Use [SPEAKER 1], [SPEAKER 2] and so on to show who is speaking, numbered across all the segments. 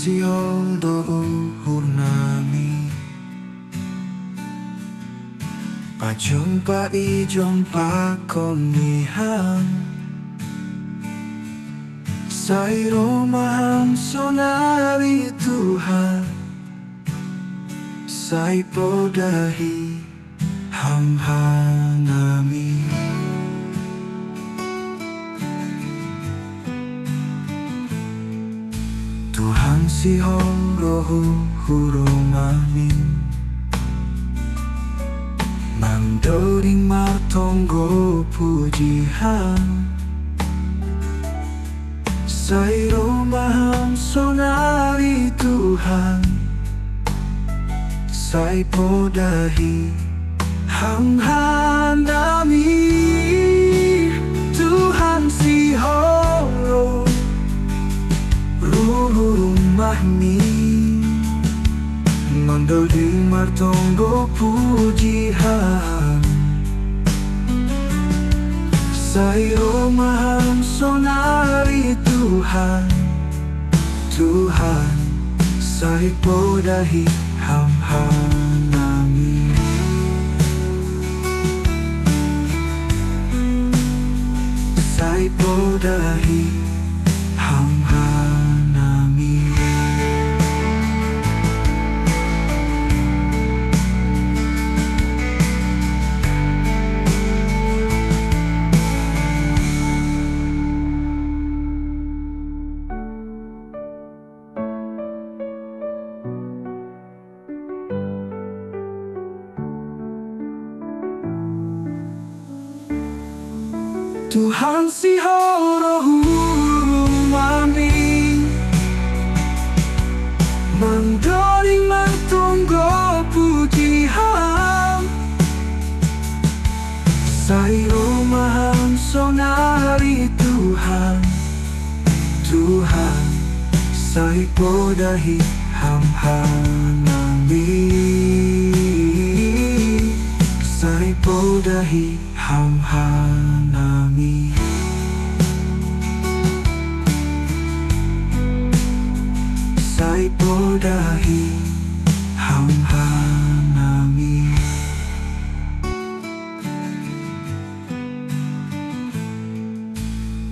[SPEAKER 1] siol do hurnami Pajumpa ijompa konihan Sairo maham sonari Tuhan Sai podahi hamhanami Tuhan sihong rohu hurumamin Mandoring martonggo pujihan Sairo maham sonari Tuhan Sai podahi hamhanami Tuhan sihoro rumahmi Mandoring martonggo pujihan Sairo maham sonari Tuhan Tuhan sai podahi hamhanami Sai podahi hamhanami Tuhan sihoro hurumami Mandoring martonggo pujihan Sairo maham sonari Tuhan Tuhan sai podahi hamhanami Sai podahi hamhanami Sai podahi hamhanami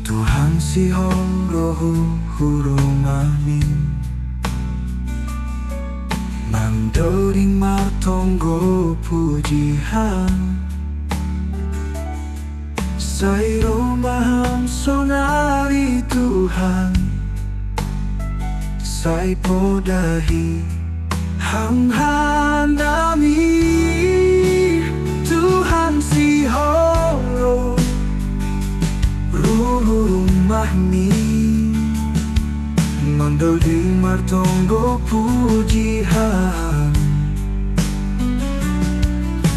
[SPEAKER 1] Tuhan sihong rohu hurumamin Mandoring martonggo pujihan Sairo maham sonari Tuhan Sai podahi hamhanami Tuhan sihoro rumahmi Mandoring martonggo pujihan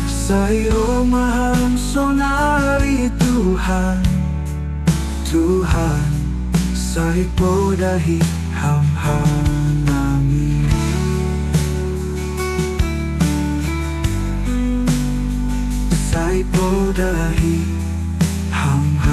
[SPEAKER 1] Sairo maham sonari Tuhan Tuhan sai podahi hamhanami Sai podahi hamhanami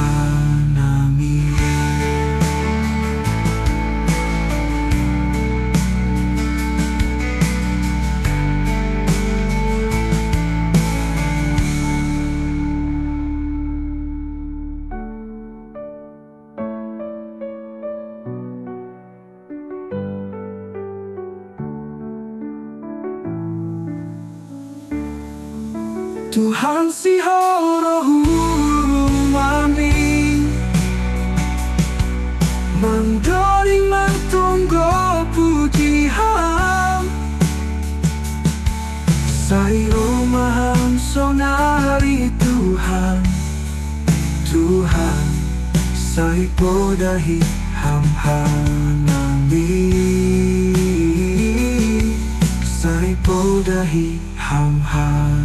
[SPEAKER 1] Tuhan sihoro hurumami Mandoring martonggo pujihan Sairo maham sonari Tuhan Tuhan sai podahi hamhanami Sai podahi hamhanami